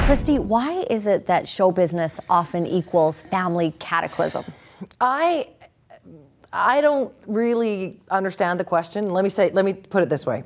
Christy, why is it that show business often equals family cataclysm? I don't really understand the question. Let me put it this way.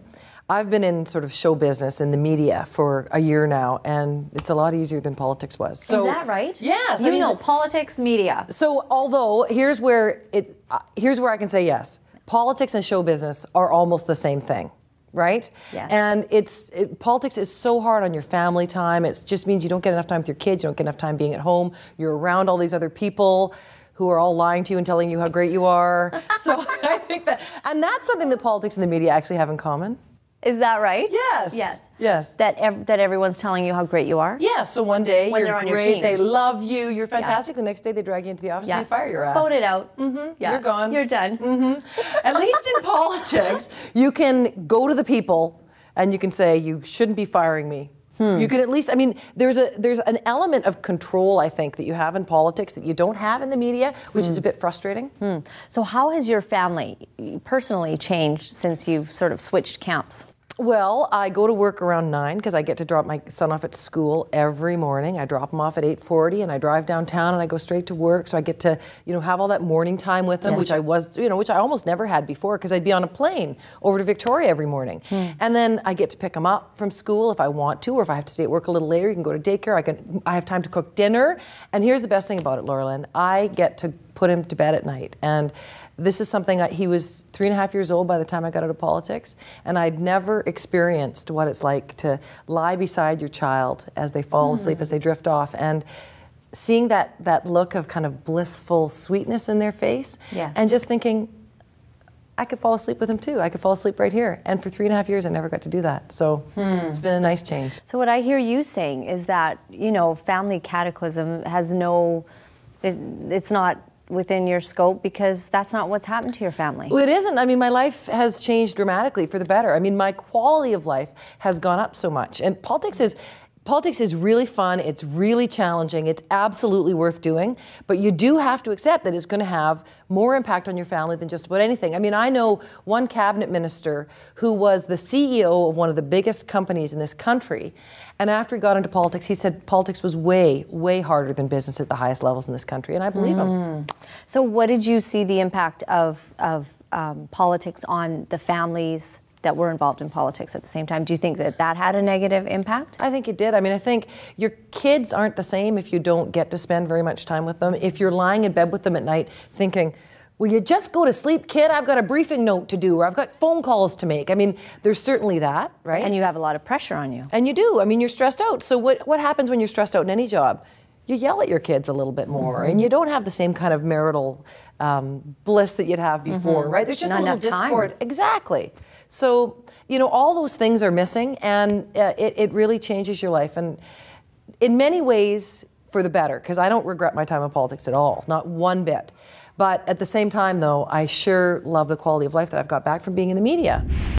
I've been in sort of show business in the media for a year now, and it's a lot easier than politics was. So, is that right? Yes. You know, politics, media. So although, here's where I can say yes. Politics and show business are almost the same thing, right? Yes. And politics is so hard on your family time. It just means you don't get enough time with your kids, you don't get enough time being at home, you're around all these other people who are all lying to you and telling you how great you are. So I think and that's something that politics and the media actually have in common. Is that right? Yes. Yes. Yes. That everyone's telling you how great you are? Yeah, so one day when you're on great, your team. they love you, you're fantastic. The next day they drag you into the office and they fire your ass. Vote it out. Yeah. You're gone. You're done. At least in politics, you can go to the people and you can say, you shouldn't be firing me. You can at least, I mean, there's an element of control, I think, that you have in politics that you don't have in the media, which is a bit frustrating. So how has your family personally changed since you've sort of switched camps? Well, I go to work around 9 because I get to drop my son off at school every morning. I drop him off at 8:40 and I drive downtown and I go straight to work. So I get to, have all that morning time with him, which I almost never had before because I'd be on a plane over to Victoria every morning. And then I get to pick him up from school if I want to, or if I have to stay at work a little later, you can go to daycare. I have time to cook dinner. And here's the best thing about it, Laura Lynn. I get to put him to bed at night. And this is something, he was 3.5 years old by the time I got out of politics, and I'd never experienced what it's like to lie beside your child as they fall asleep, as they drift off, and seeing that look of kind of blissful sweetness in their face, and just thinking, I could fall asleep with him too. I could fall asleep right here. And for 3.5 years, I never got to do that. So it's been a nice change. So what I hear you saying is that, family cataclysm has it's not within your scope because that's not what's happened to your family. Well, it isn't. I mean, my life has changed dramatically for the better. I mean, my quality of life has gone up so much. And politics is really fun. It's really challenging. It's absolutely worth doing. But you do have to accept that it's going to have more impact on your family than just about anything. I mean, I know one cabinet minister who was the CEO of one of the biggest companies in this country. And after he got into politics, he said politics was way, way harder than business at the highest levels in this country. And I believe him. So what did you see the impact of politics on the families that were involved in politics at the same time? Do you think that had a negative impact? I think it did. I mean, I think your kids aren't the same if you don't get to spend very much time with them. If you're lying in bed with them at night thinking, will you just go to sleep, kid? I've got a briefing note to do, or I've got phone calls to make. I mean, there's certainly that, right? And you have a lot of pressure on you. And you do. I mean, you're stressed out. So what happens when you're stressed out in any job? You yell at your kids a little bit more, and you don't have the same kind of marital bliss that you'd have before, right? There's just a little discord. Exactly. So, all those things are missing, and it really changes your life. And in many ways, for the better, because I don't regret my time in politics at all, not one bit. But at the same time, though, I sure love the quality of life that I've got back from being in the media.